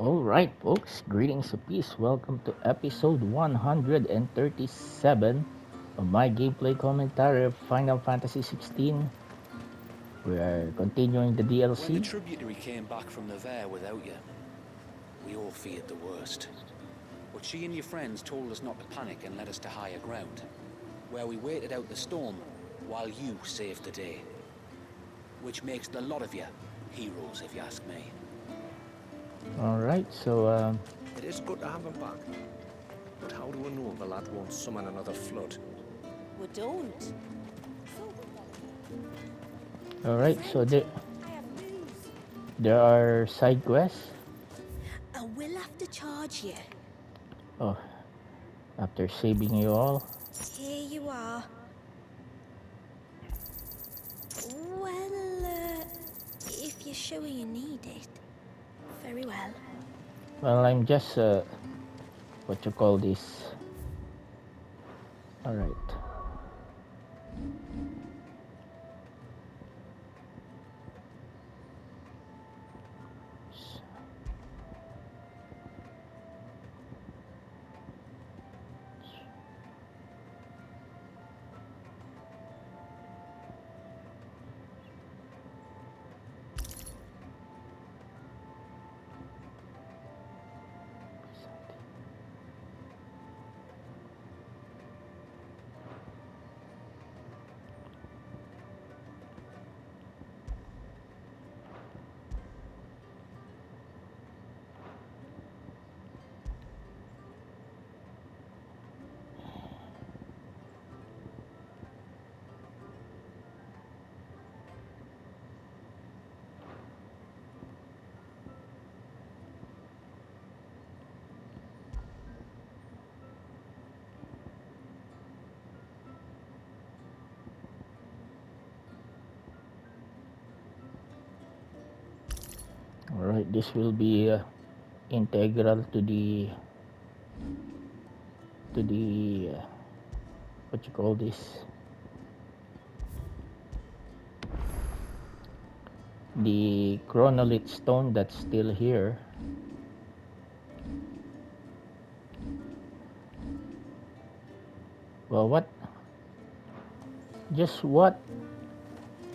All right, folks. Greetings of peace. Welcome to episode 137 of my gameplay commentary of Final Fantasy 16. We are continuing the When the DLC. tributary came back from the Fair without you, we all feared the worst. But she and your friends told us not to panic and led us to higher ground, where we waited out the storm while you saved the day. Which makes the lot of you heroes, if you ask me. All right, so It is good to have him back. But how do we know the lad won't summon another flood? We don't. all right, so Friend, I have news. there are side quests. I will have to charge you. Oh, after saving you all. Here you are. Well, if you're sure you need it, very well. Well, I'm just what you call this. All right. All right, this will be integral to the what you call this, the chronolith stone that's still here. Well, what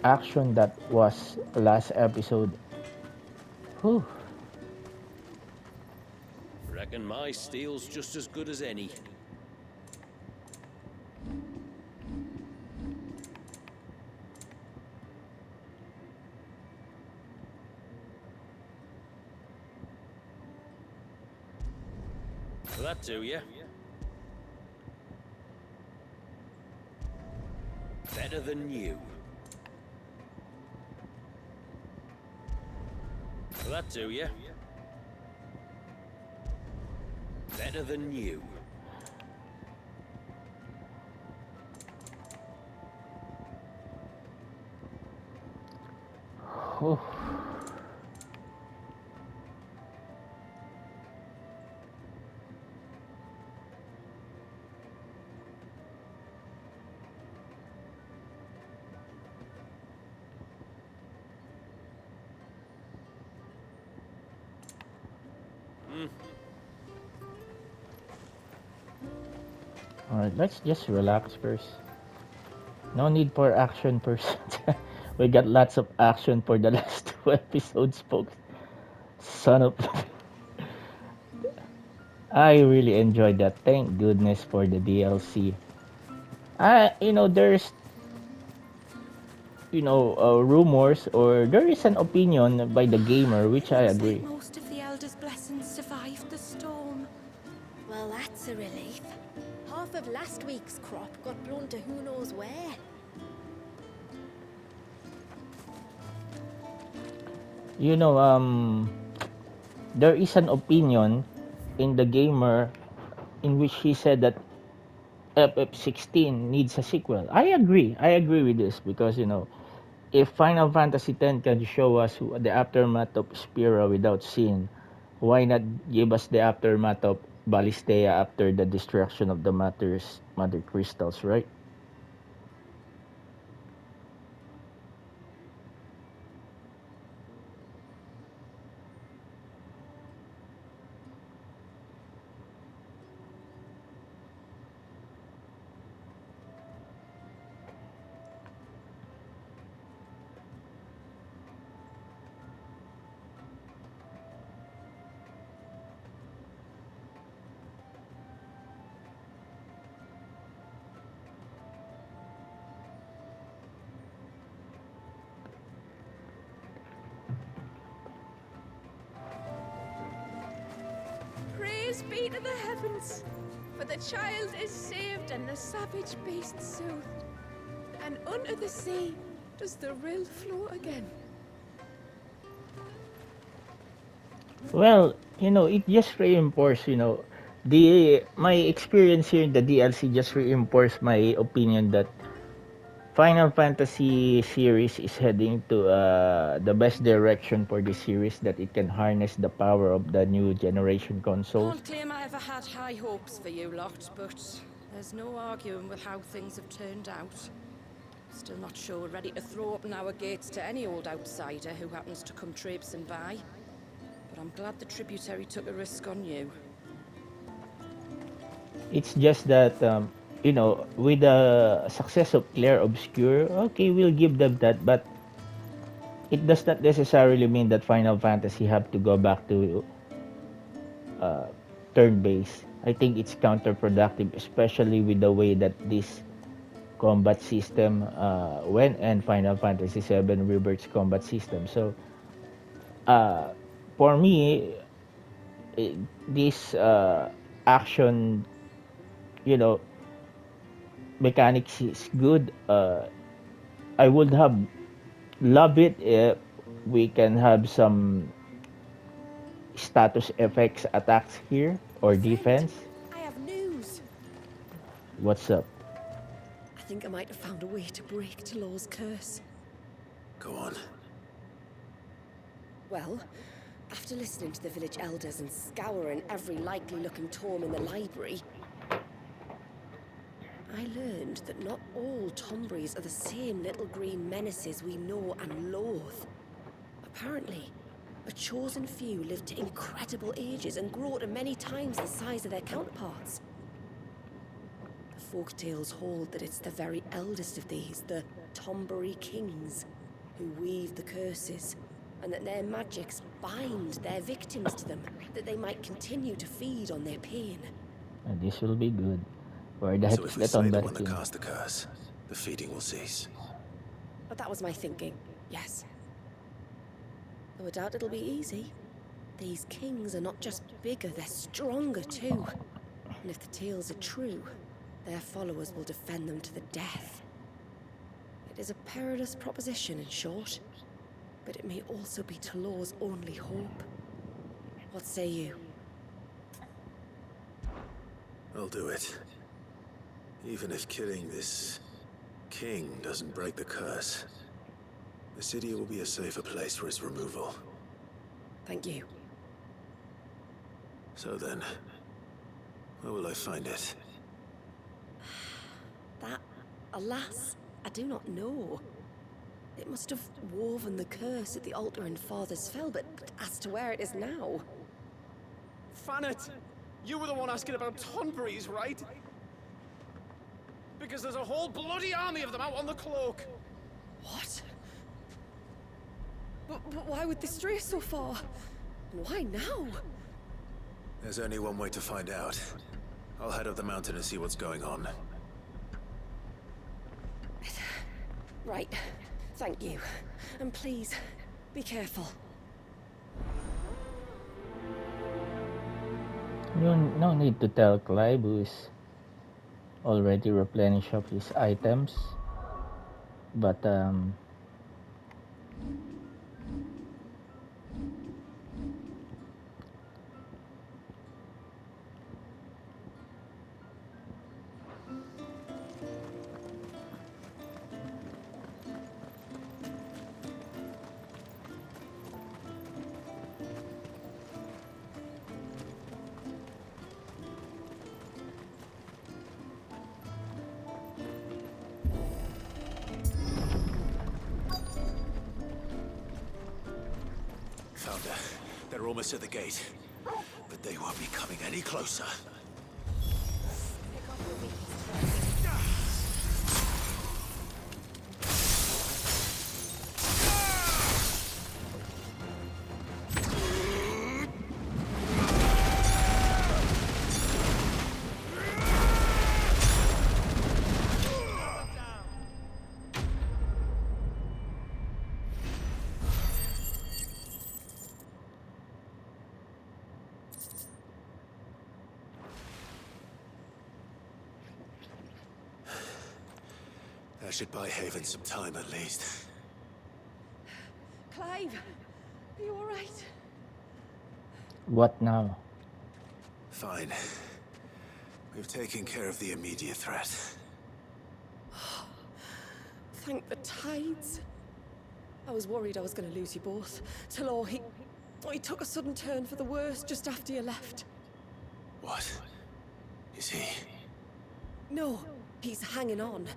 action that was last episode. Whew. Reckon my steel's just as good as any. Will that do you? Better than you. Will that do you? Better than you. Whew. All right, let's just relax first. No need for action person. We got lots of action for the last two episodes, folks. Son of. I really enjoyed that. Thank goodness for the DLC. There's rumors, or there is an opinion by the gamer, which It I looks like agree. most of the Elder's blessings survived the storm. Well, that's a relief. Half of last week's crop got blown to who knows where. You know, there is an opinion in the gamer in which he said that FF16 needs a sequel. I agree with this because if Final Fantasy X can show us the aftermath of Spira without sin, why not give us the aftermath of Ballistea after the destruction of the Mother Crystals, right? Praise be to the heavens, for the child is saved and the savage beast soothed. And unto the sea does the rill flow again. Well, it just reinforced, the my experience here in the DLC just reinforced my opinion that Final Fantasy series is heading to the best direction for this series, that it can harness the power of the new generation consoles. Can't claim I ever had high hopes for you lot, but there's no arguing with how things have turned out. Still not sure we're ready to throw open our gates to any old outsider who happens to come traipsing by. But I'm glad the tributary took a risk on you. It's just that with the success of Claire Obscure, okay, we'll give them that, but it does not necessarily mean that Final Fantasy have to go back to uh, turn based. I think it's counterproductive, especially with the way that this combat system went, and Final Fantasy VII Rebirth's combat system. So, uh, for me, this action, you know, mechanics is good. I would have loved it if we can have some status effects attacks here or Friend, defense. I have news. What's up? I think I might have found a way to break Talor's curse. Go on. Well, after listening to the village elders and scouring every likely-looking tome in the library, I learned that not all Tombries are the same little green menaces we know and loathe. Apparently, a chosen few live to incredible ages and grow to many times the size of their counterparts. The folktales hold that it's the very eldest of these, the Tombury kings, who weave the curses, and that their magics bind their victims to them, that they might continue to feed on their pain. And this will be good. For that So is if we the slay the one that Tombakin. cast the curse, the feeding will cease. But that was my thinking, yes. Though I doubt it'll be easy. These kings are not just bigger, they're stronger too. And if the tales are true, their followers will defend them to the death. It is a perilous proposition, in short. But it may also be Talor's only hope. What say you? I'll do it. Even if killing this king doesn't break the curse, the city will be a safer place for its removal. Thank you. So then, where will I find it? That, alas, I do not know. It must have woven the curse at the altar in Father's Fell, but as to where it is now... Fanet! You were the one asking about Tonberries, right? Because there's a whole bloody army of them out on the cloak! What? But why would they stray so far? And why now? There's only one way to find out. I'll head up the mountain and see what's going on. Right. Thank you. And please, be careful. No need to tell Clive, who is already replenished of his items. But Found her. They're almost at the gate. But they won't be coming any closer. That should buy Haven some time at least. Clive, are you all right? What now? Fine. We've taken care of the immediate threat. Thank the tides. I was worried I was going to lose you both. Talor, he took a sudden turn for the worse just after you left. What? Is he? No, he's hanging on.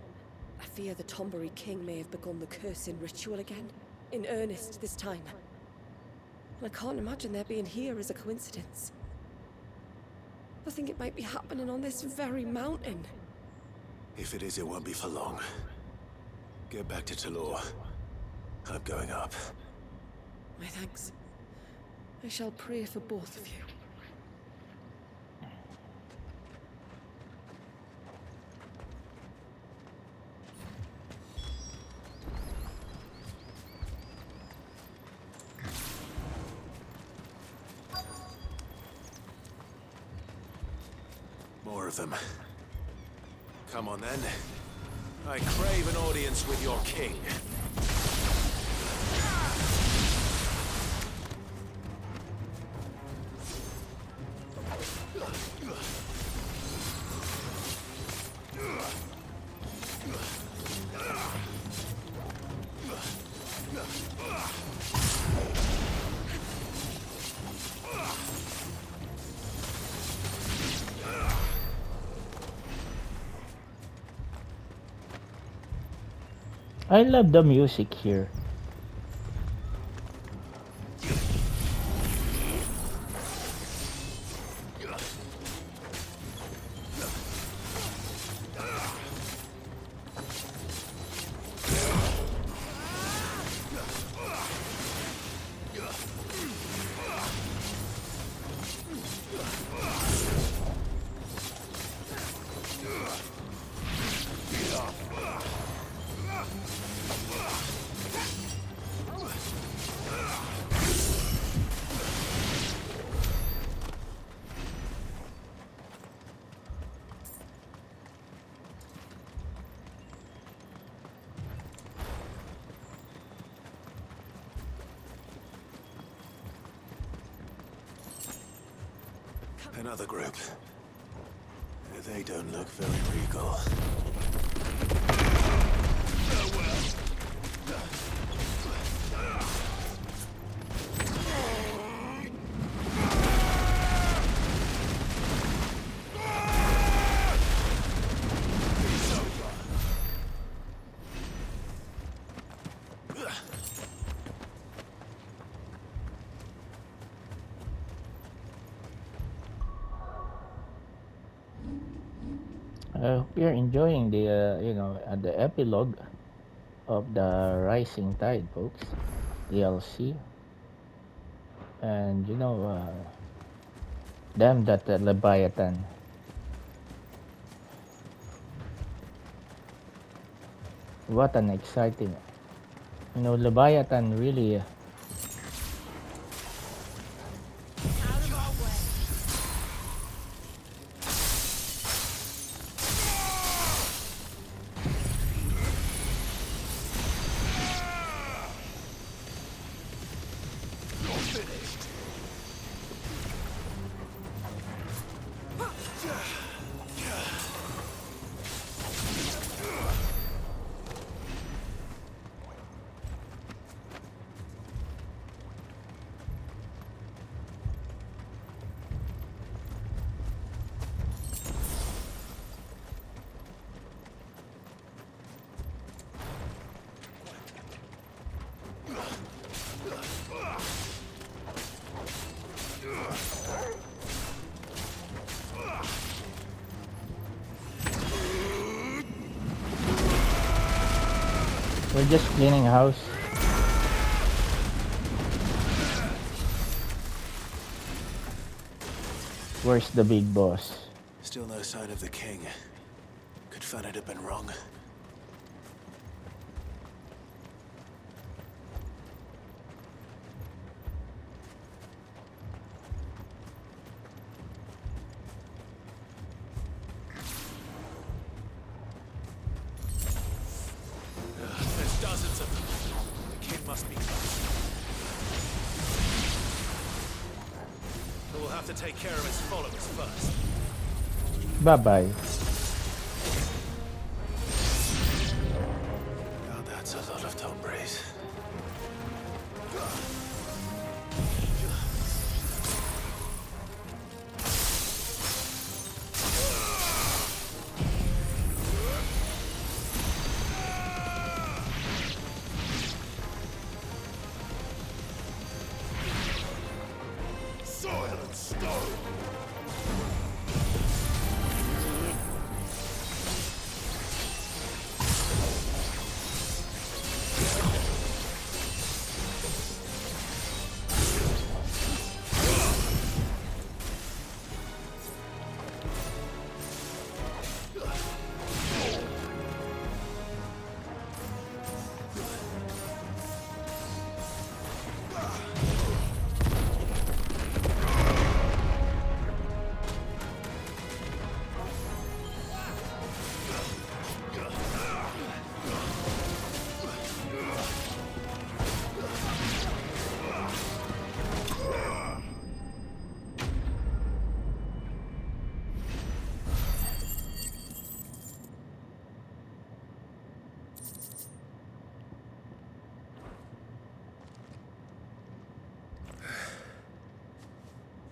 I fear the Tombury King may have begun the cursing ritual again. In earnest this time. And I can't imagine their being here as a coincidence. I think it might be happening on this very mountain. If it is, it won't be for long. Get back to Talor. I'm going up. My thanks. I shall pray for both of you. More of them. Come on then. I crave an audience with your king. I love the music here. Another group. They don't look very regal. I hope you're enjoying the epilogue of the Rising Tide, folks. DLC. And damn that Leviathan. What an exciting, Leviathan really. We're just cleaning house. Where's the big boss? Still no sign of the king. Could Fanit have been wrong? have to take care of his followers first. Bye-bye. God, that's a lot of Tombres. Silent stone!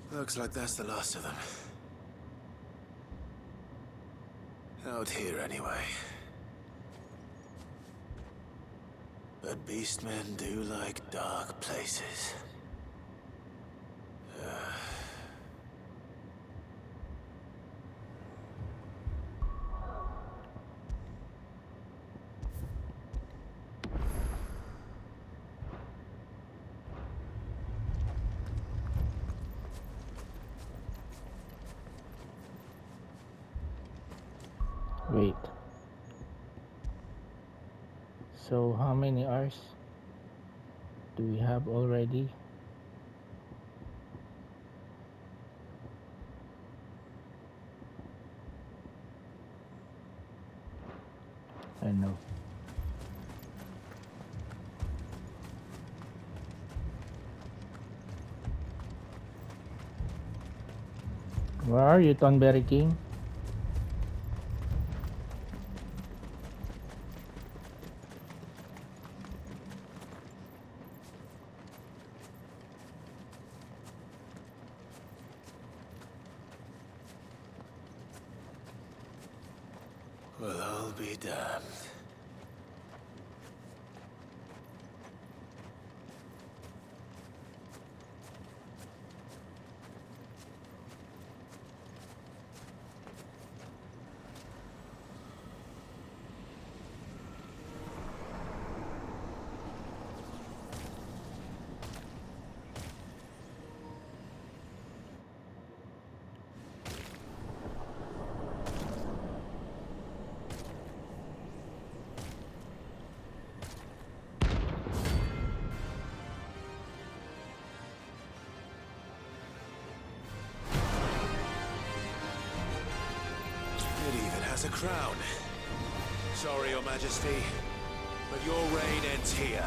Looks like that's the last of them. Out here, anyway. But beastmen do like dark places. Wait. So how many hours do we have already? I know. Where are you, Tonberry King? Well, I'll be damned. It even has a crown. Sorry, Your Majesty, but your reign ends here.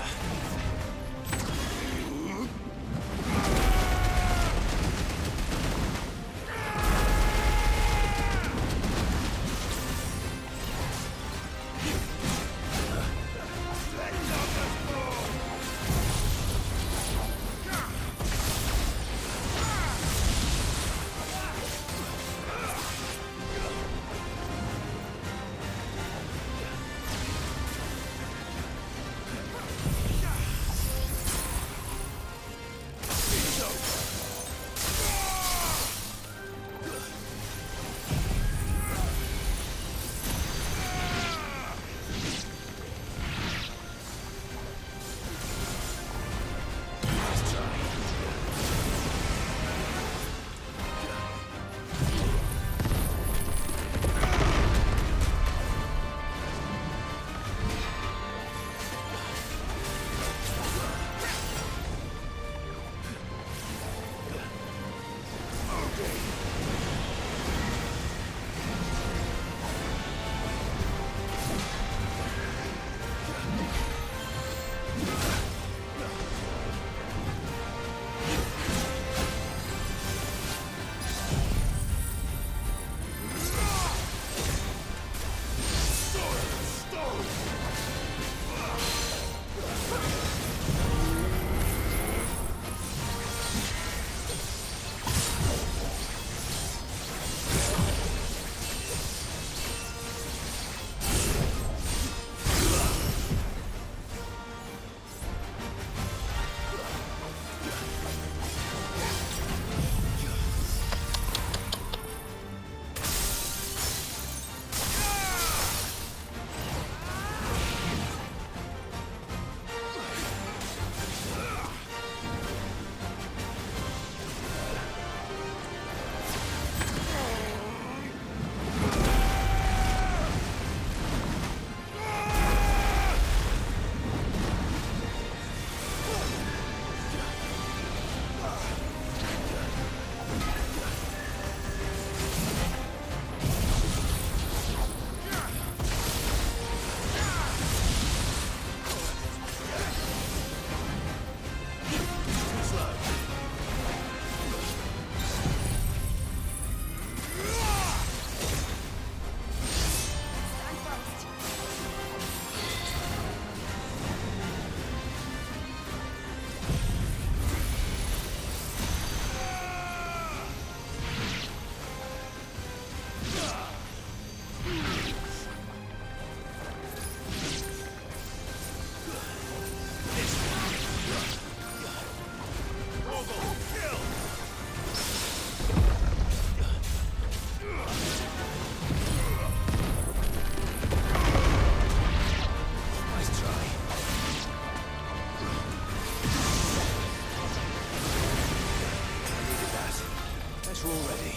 Guess we're all ready.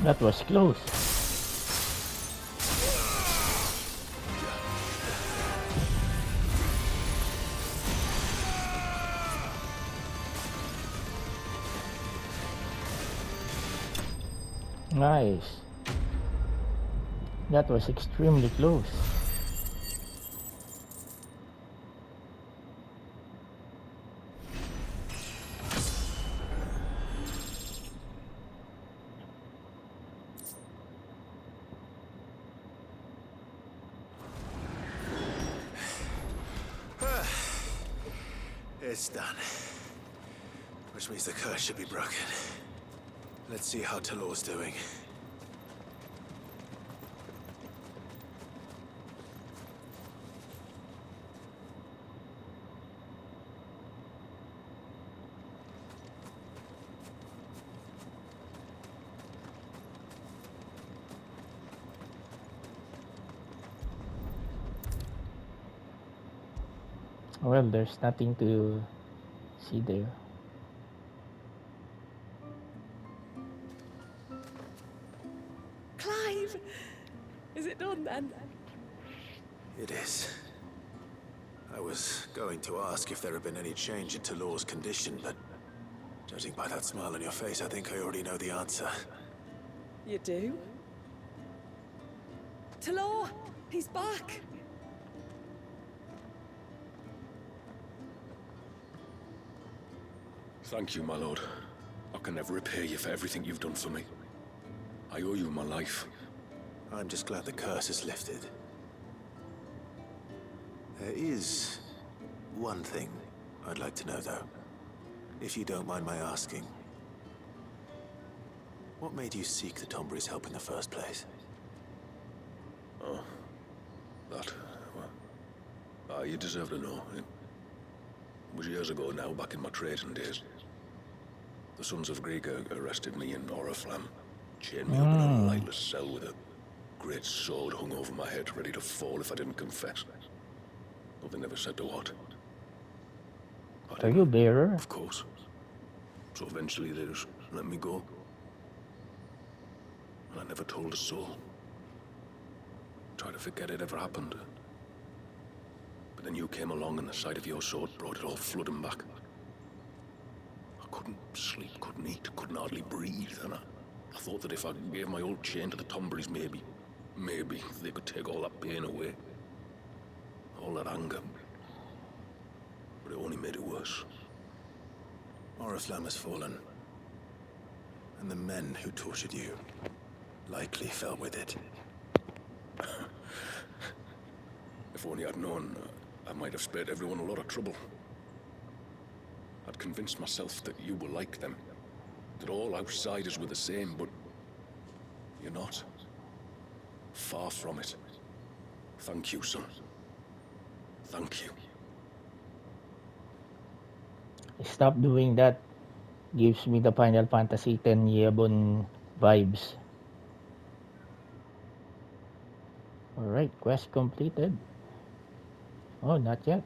That was close. Nice. That was extremely close. It's done. Which means the curse should be broken. Let's see how Talor's doing. Well, there's nothing to see there. Clive! Is it done then? It is. I was going to ask if there had been any change in Talor's condition, but judging by that smile on your face, I think I already know the answer. You do? Talor! He's back! Thank you, my lord. I can never repay you for everything you've done for me. I owe you my life. I'm just glad the curse is lifted. There is one thing I'd like to know, though. If you don't mind my asking. What made you seek the Tombury's help in the first place? Oh, that. Well, you deserve to know. It was years ago now, back in my trading days. The Sons of Greek arrested me in Oriflamme, chained me up in a lightless cell with a great sword hung over my head, ready to fall if I didn't confess. But they never said to what. Are you a bearer? Of course. So eventually they just let me go. And I never told a soul. Tried to forget it ever happened. But then you came along and the sight of your sword brought it all flooding back. I couldn't sleep, couldn't eat, couldn't hardly breathe, and I thought that if I gave my old chain to the Tomburys, maybe they could take all that pain away. All that anger. But it only made it worse. Oriflamme has fallen. And the men who tortured you likely fell with it. If only I'd known, I might have spared everyone a lot of trouble. I'd convinced myself that you were like them, that all outsiders were the same, but you're not. Far from it. Thank you, son. Thank you. Stop doing that. Gives me the Final Fantasy X Yebon vibes. Alright, quest completed. Oh, not yet.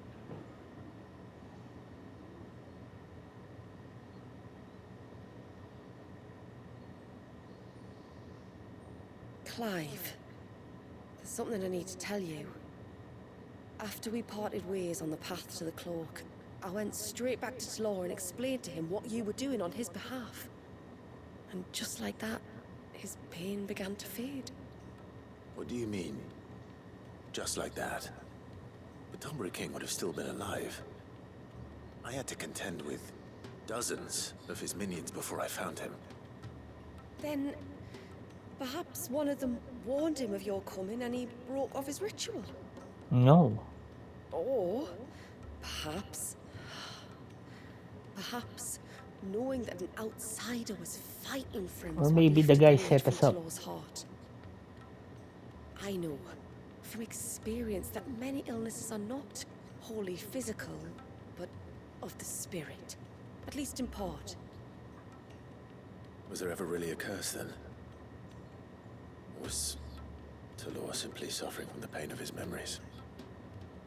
Clive, there's something I need to tell you. After we parted ways on the path to the cloak, I went straight back to Tlor and explained to him what you were doing on his behalf. And just like that, his pain began to fade. What do you mean? Just like that? The Tonbri King would have still been alive. I had to contend with dozens of his minions before I found him. Then, perhaps one of them warned him of your coming and he broke off his ritual. No. Or, perhaps, knowing that an outsider was fighting for him Or was what maybe the lifted guy rage set from us up. Tlor's heart. I know from experience that many illnesses are not wholly physical, but of the spirit, at least in part. Was there ever really a curse then? Or was Tlor simply suffering from the pain of his memories?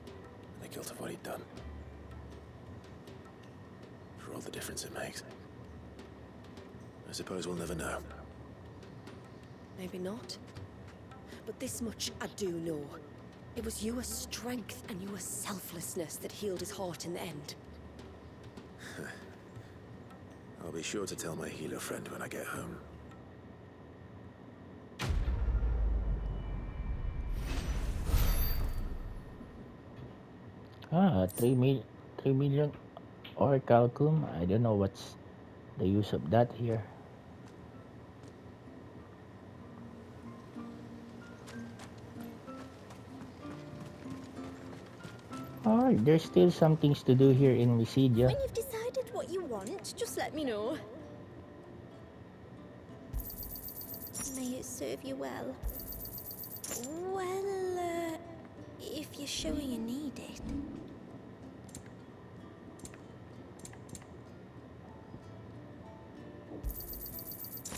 And the guilt of what he'd done? For all the difference it makes. I suppose we'll never know. Maybe not. But this much I do know. It was your strength and your selflessness that healed his heart in the end. I'll be sure to tell my healer friend when I get home. Ah, 3 million orichalcum. I don't know what's the use of that here. Alright, there's still some things to do here in Mysidia. When you've decided what you want, just let me know. May it serve you well. Well, if you're sure you need it.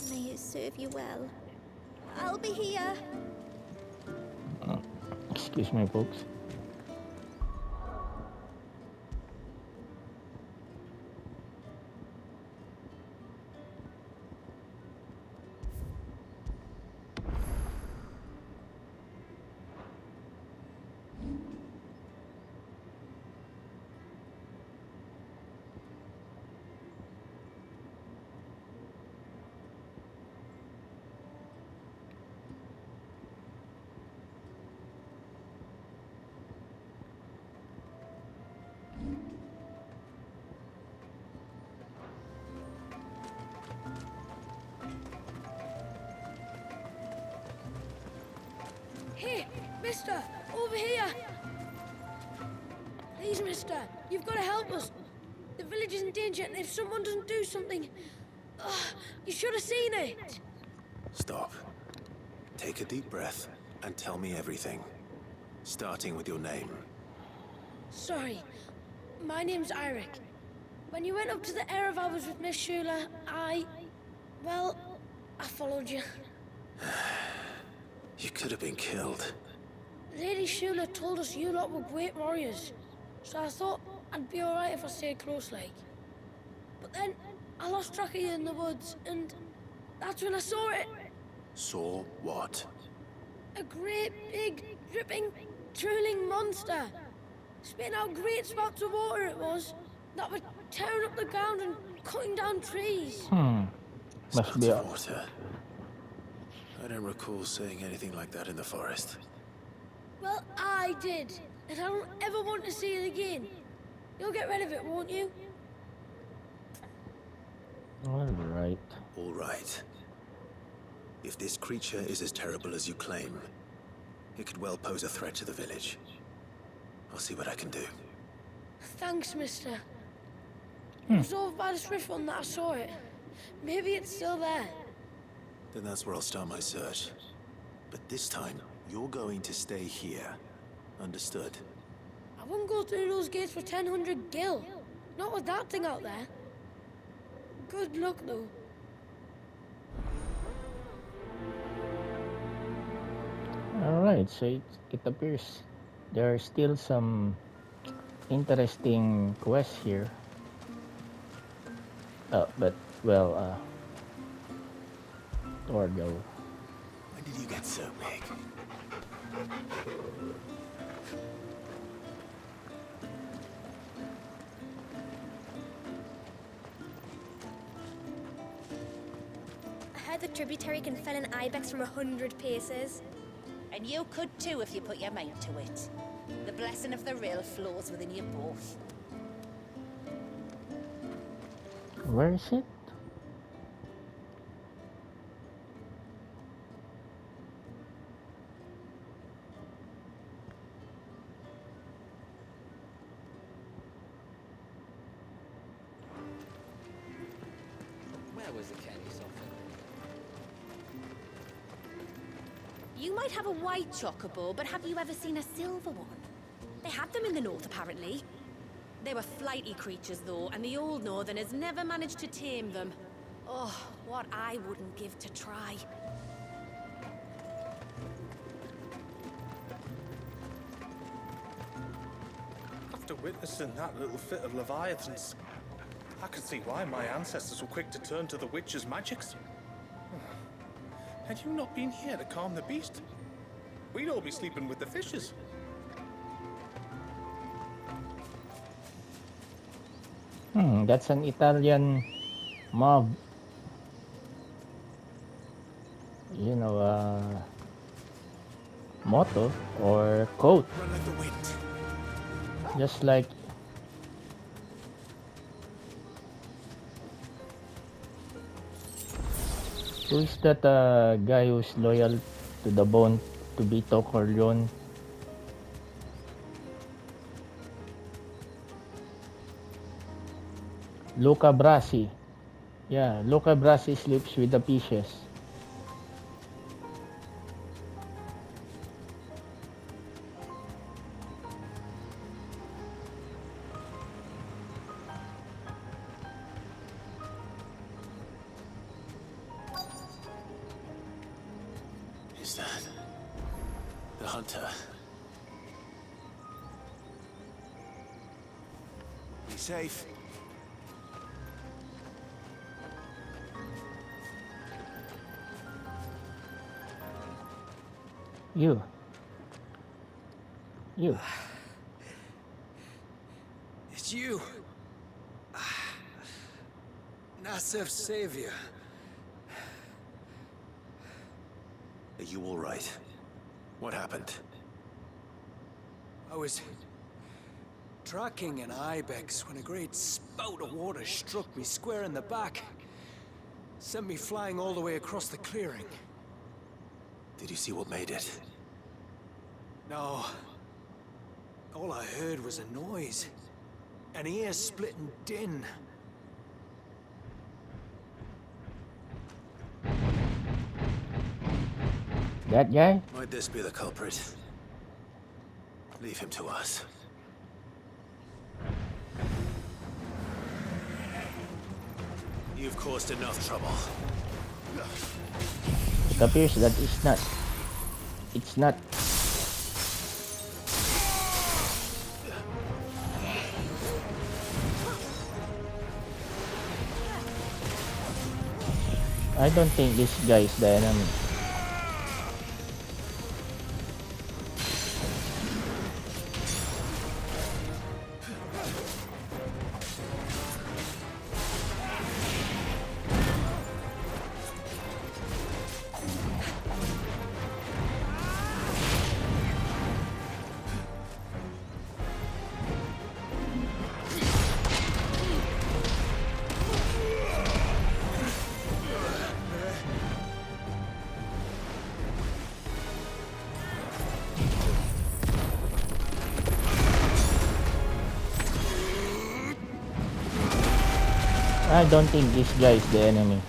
May it serve you well. I'll be here. Excuse me, folks. Hey, mister, over here! Please, mister, you've got to help us. The village is in danger, and if someone doesn't do something... you should have seen it! Stop. Take a deep breath and tell me everything. Starting with your name. Sorry, my name's Eirik. When you went up to the Erev with Miss Shula, well, I followed you. You could have been killed. Lady Shula told us you lot were great warriors, so I thought I'd be alright if I stayed close like. But then I lost track of you in the woods, and that's when I saw it. Saw what? A great, big, dripping, drooling monster. Spitting out great spouts of water it was, that were tearing up the ground and cutting down trees. Must Spouts be of water. I don't recall seeing anything like that in the forest. Well, I did, and I don't ever want to see it again. You'll get rid of it, won't you? All right. All right. If this creature is as terrible as you claim, it could well pose a threat to the village. I'll see what I can do. Thanks, mister. It was over by the Swift one that I saw it. Maybe it's still there. Then that's where I'll start my search. But this time, you're going to stay here. Understood? I wouldn't go through those gates for 1000 gil. Not with that thing out there. Good luck, though. Alright, so it appears there are still some interesting quests here. But, well, Torgo. When did you get so big? I heard the tributary can fell an ibex from 100 paces. And you could too if you put your mind to it. The blessing of the rill flows within you both. Where is it? Where was the candy soften? You might have a white chocobo, but have you ever seen a silver one? They had them in the north, apparently. They were flighty creatures, though, and the old northerners never managed to tame them. Oh, what I wouldn't give to try. After witnessing that little fit of Leviathans, I can see why my ancestors were quick to turn to the witch's magics. Had you not been here to calm the beast, we'd all be sleeping with the fishes. That's an Italian mob. You know, motto or quote. Run like the wind. Just like who is that guy who's loyal to the bone to Vito Corleone? Luca Brasi. Yeah, Luca Brasi sleeps with the fishes. Is that the hunter? Be safe. You. It's you. Nasef's savior. Are you all right? What happened? I was tracking an ibex when a great spout of water struck me square in the back. Sent me flying all the way across the clearing. Did you see what made it? No. All I heard was a noise. An ear-splitting din. That guy? Might this be the culprit? Leave him to us. You've caused enough trouble. It appears that it's not. It's not. I don't think this guy is the enemy. I don't think this guy is the enemy.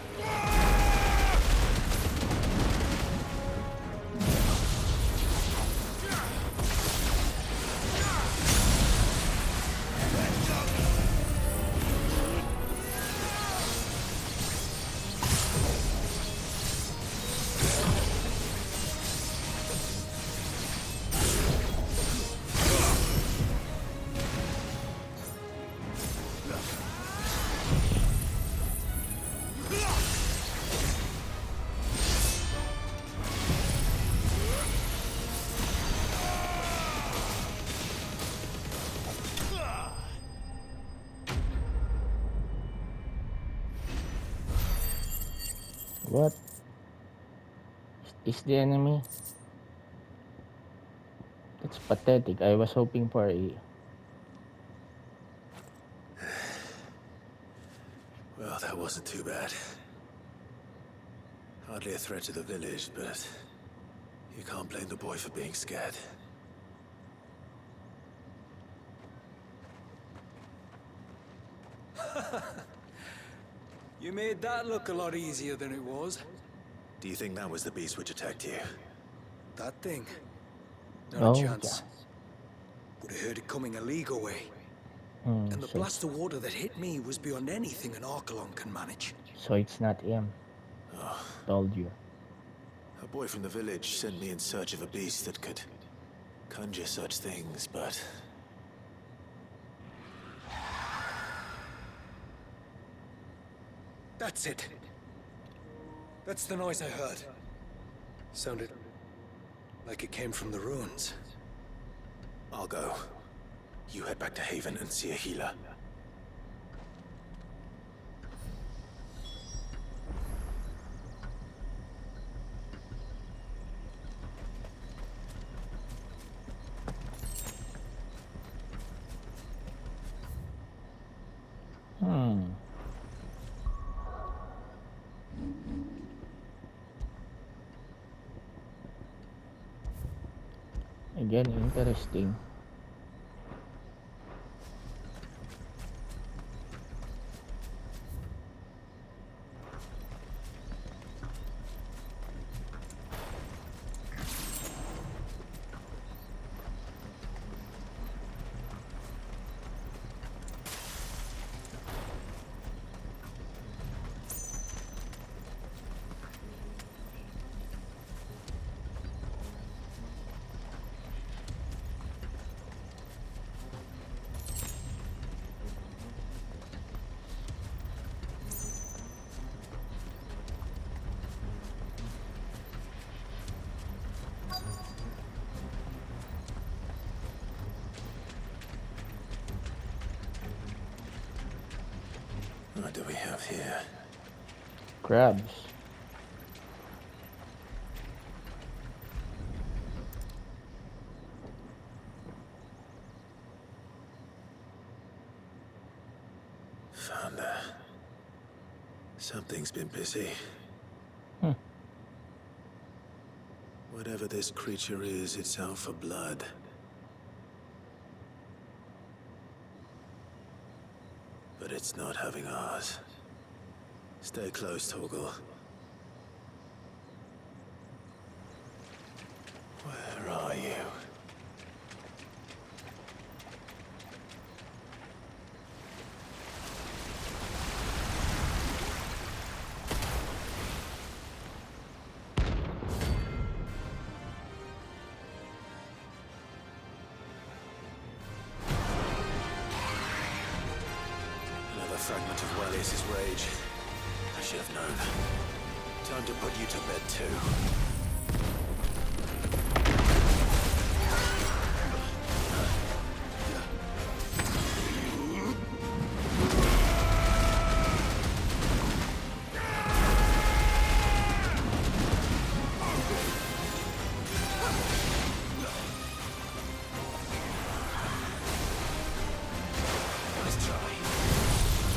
What? Is the enemy? That's pathetic. I was hoping for a... Well, that wasn't too bad. Hardly a threat to the village, but you can't blame the boy for being scared. You made that look a lot easier than it was. Do you think that was the beast which attacked you? That thing? Not Oh, a chance. yeah. Would have heard it coming a league away. And the So, blast of water that hit me was beyond anything an Archelon can manage. so it's not him. Oh, Told you. a boy from the village sent me in search of a beast that could conjure such things, but... That's it. That's the noise I heard. Sounded like it came from the ruins. I'll go. You head back to Haven and see a healer. Again, interesting. What do we have here? Crabs. Found her. Something's been busy. Whatever this creature is, it's out for blood. But it's not having ours. Stay close, Torgal. Where are you? Another fragment of Wellius' rage. I should have known. Time to put you to bed too. Nice try.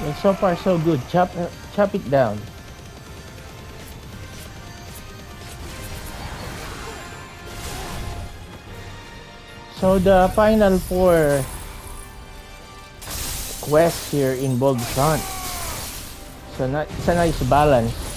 Well, so far so good. Chop it down. So the final four quests here involve hunt. So it's a nice balance.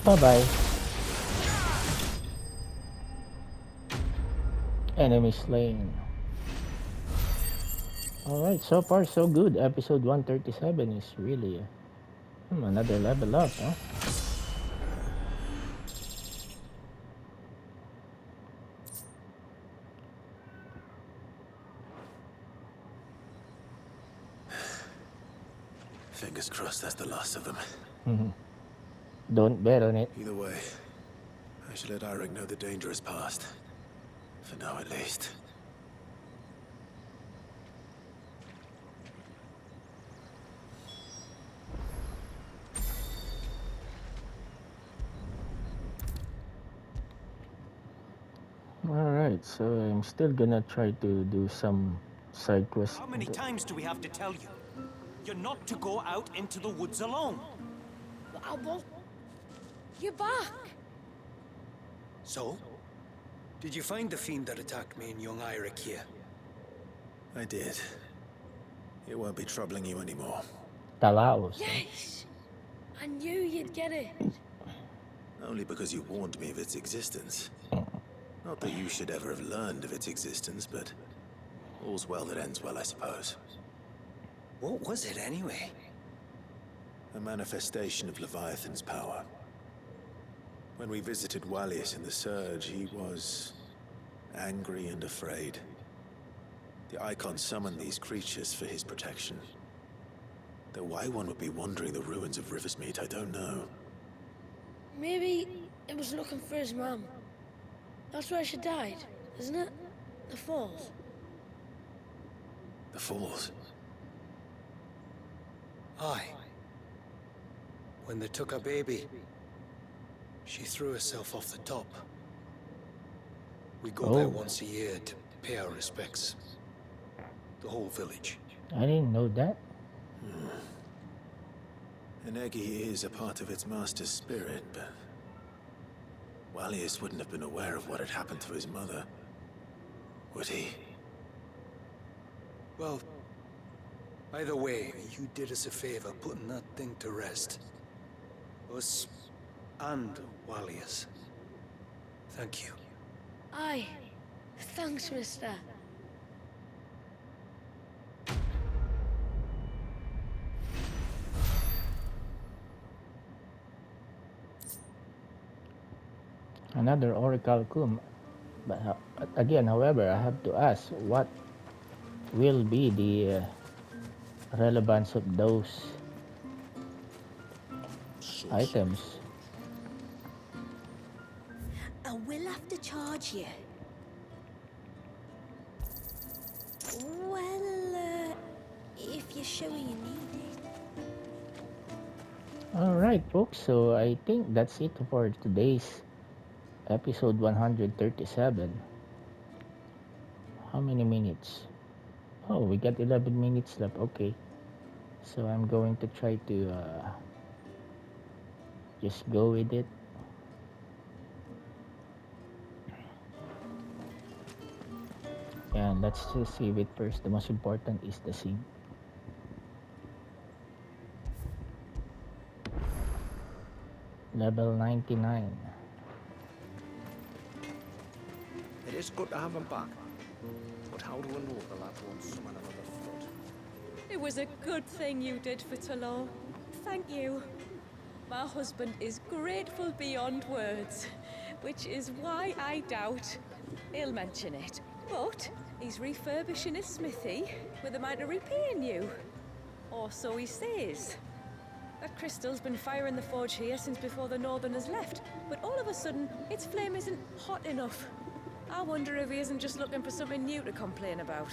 Bye-bye. Enemy slain. Alright, so far so good. Episode 137 is really another level up, huh? Fingers crossed that's the last of them. Don't bet on it. Either way, I should let Eirik know the danger is past. For now, at least. Alright, so I'm still gonna try to do some side quests. How many times do we have to tell you? You're not to go out into the woods alone. Albert, you're back. So? Did you find the fiend that attacked me and young Eirik here? I did. It won't be troubling you anymore. Talaos. Yes! I knew you'd get it. Only because you warned me of its existence. Not that you should ever have learned of its existence, but all's well that ends well, I suppose. What was it anyway? A manifestation of Leviathan's power. When we visited Wallius in the Surge, he was angry and afraid. The Icon summoned these creatures for his protection. Though why one would be wandering the ruins of Riversmeet, I don't know. Maybe it was looking for his mum. That's where she died, isn't it? The Falls. The Falls? Aye. When they took her baby, she threw herself off the top. We go there once a year to pay our respects. The whole village. I didn't know that. Enegi is a part of its master's spirit, but Wallius wouldn't have been aware of what had happened to his mother, would he? Well, either way, you did us a favor putting that thing to rest. Us and Wallius. Thank you. Aye. Thanks, mister. Another Oracle Kum. But again, however, I have to ask, what will be the relevance of those items? A will have to charge you. Well, if you're sure you need it. Alright, folks, so I think that's it for today's episode 137. How many minutes? Oh, we got 11 minutes left. Okay. So I'm going to try to just go with it. And let's just save it first. The most important is the save. Level 99. It is good to have him back. But how do I know the lad won't summon another flood? It was a good thing you did for Tulor. Thank you. My husband is grateful beyond words, which is why I doubt he'll mention it. But he's refurbishing his smithy with a mind of repaying you. Or so he says. That crystal's been firing the forge here since before the Northerners left, but all of a sudden, its flame isn't hot enough. I wonder if he isn't just looking for something new to complain about.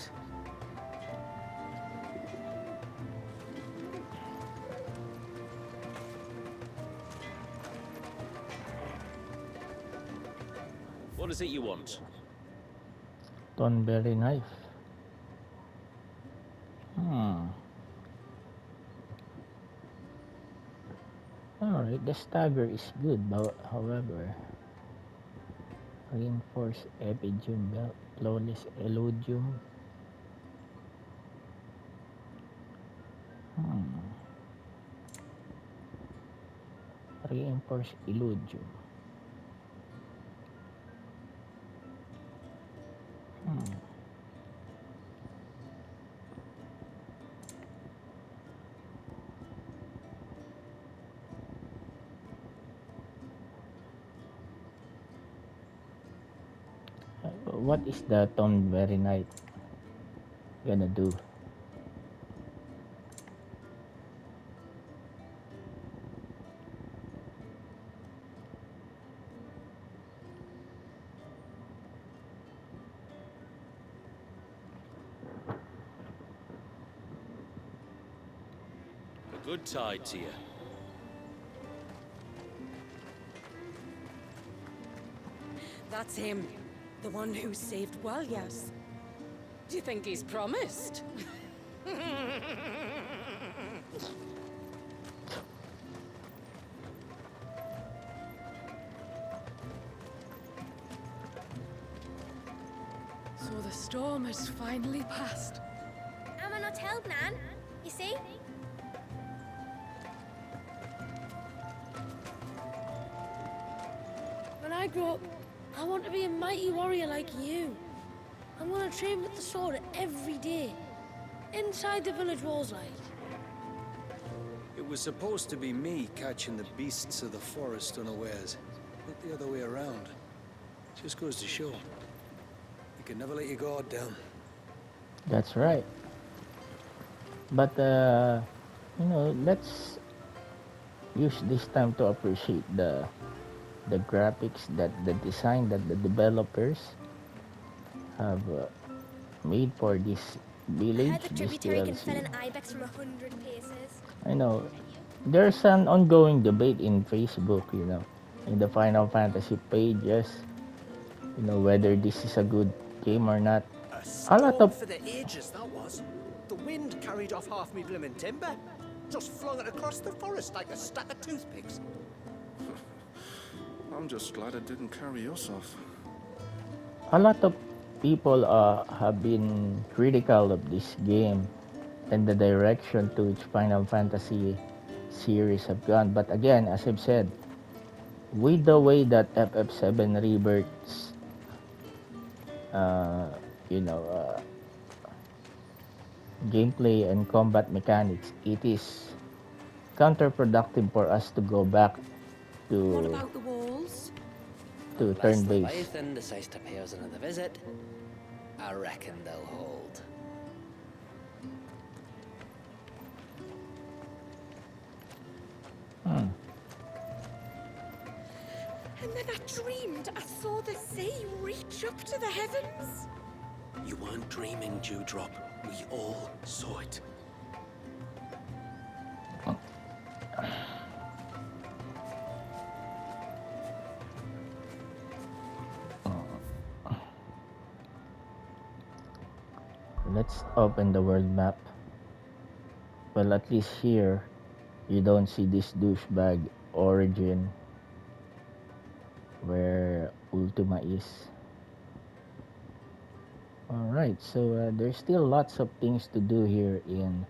What is it you want? Thornberry knife. Alright, the stagger is good, but however, reinforced epidium belt, flawless eludium. Reinforced eludium. What is the Thornberry knight gonna do? A good tide to you. That's him. The one who saved Walyas. Do you think he's promised? So the storm has finally passed. Am I not held, Nan? You see? When I grow up, I want to be a mighty warrior like you. I'm gonna train with the sword every day. Inside the village walls, like. It was supposed to be me catching the beasts of the forest unawares, not the other way around. Just goes to show. You can never let your guard down. That's right. But let's use this time to appreciate the graphics, that the design that the developers have made for this I village, heard the this tributary can fell DLC. an ibex from 100 paces. I know there's an ongoing debate in Facebook, in the Final Fantasy pages, whether this is a good game or not. A A lot storm of for the ages, that was. The wind carried off half me blimmin' timber. Just flung it across the forest like a stack of toothpicks. I'm just glad it didn't carry us off. a lot of people have been critical of this game and the direction to which Final Fantasy series have gone. But again, as I've said, with the way that FF7 Rebirth's uh, you know uh, gameplay and combat mechanics, it is counterproductive for us to go back What to about the walls? Unless turn-based. Leviathan decides to pay us another visit, I reckon they'll hold. And then I dreamed I saw the sea reach up to the heavens. You weren't dreaming, Dewdrop. We all saw it. Let's open the world map. Well, at least here, you don't see this douchebag origin where Ultima is. Alright, so there's still lots of things to do here in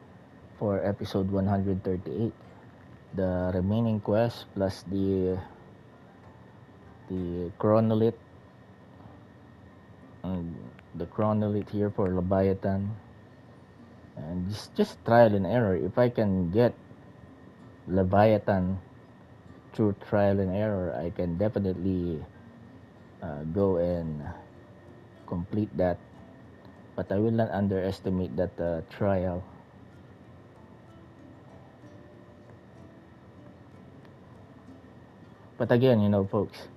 for episode 138. The remaining quest plus the chronolith, and the chronolith here for Leviathan, and just trial and error. If I can get Leviathan through trial and error, I can definitely go and complete that. But I will not underestimate that trial. But again, folks,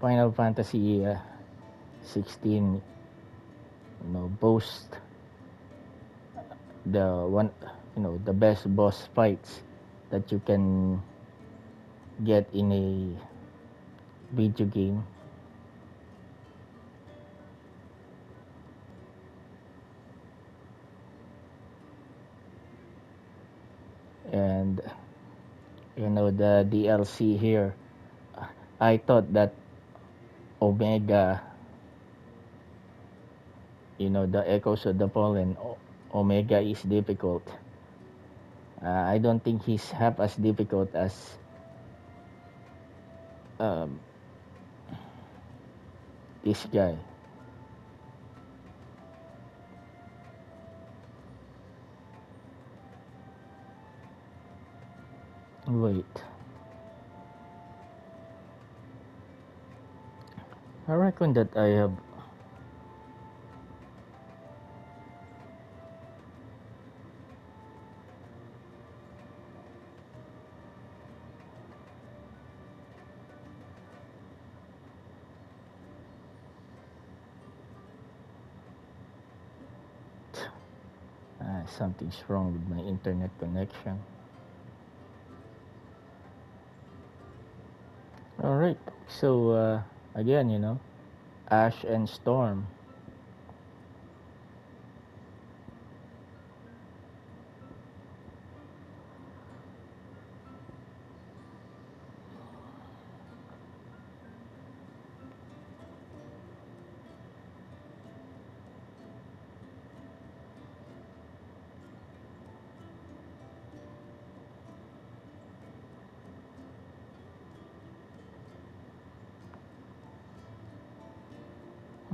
Final Fantasy 16, boasts the one, the best boss fights that you can get in a video game. And the DLC here, I thought that Omega, the Echoes of the Fallen, Omega is difficult. I don't think he's half as difficult as um, this guy. Wait. I reckon that I have. Something's wrong with my internet connection. All right. So again, Ash and Storm.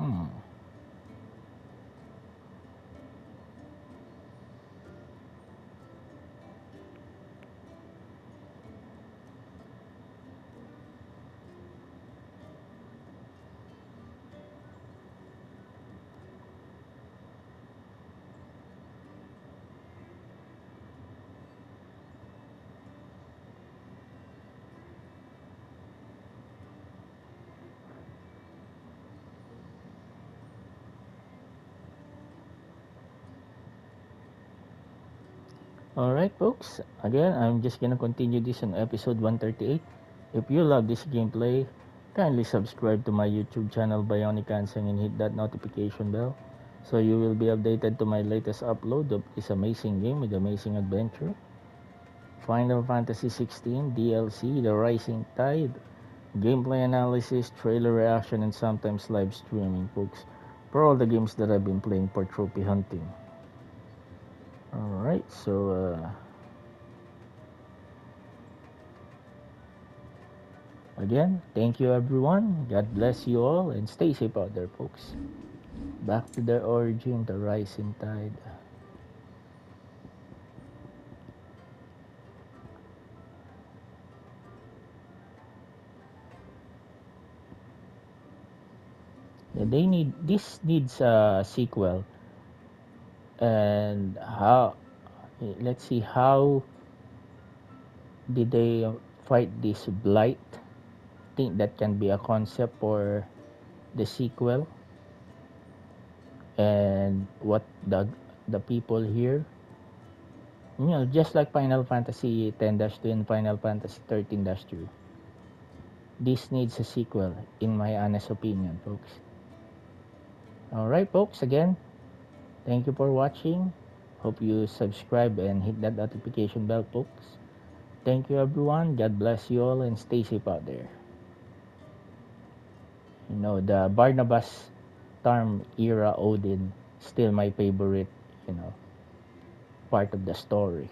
Hmm. All right, folks. Again, I'm just gonna continue this on episode 138. If you love this gameplay, kindly subscribe to my YouTube channel Bionic Kansang and hit that notification bell so you will be updated to my latest upload of this amazing game with amazing adventure. Final Fantasy 16 DLC, The Rising Tide, gameplay analysis, trailer reaction, and sometimes live streaming, folks, for all the games that I've been playing for trophy hunting. Alright, so again, thank you everyone. God bless you all and stay safe out there, folks. Back to the origin, the rising tide. Yeah, this needs a sequel. And how, let's see, how did they fight this blight? think that can be a concept for the sequel, and what the people here, just like Final Fantasy 10-2 and Final Fantasy 13-2, this needs a sequel, in my honest opinion, folks. All right, folks, again, thank you for watching. Hope you subscribe and hit that notification bell, folks. Thank you, everyone. God bless you all and stay safe out there. The Barnabas Tarm era Odin still my favorite, part of the story.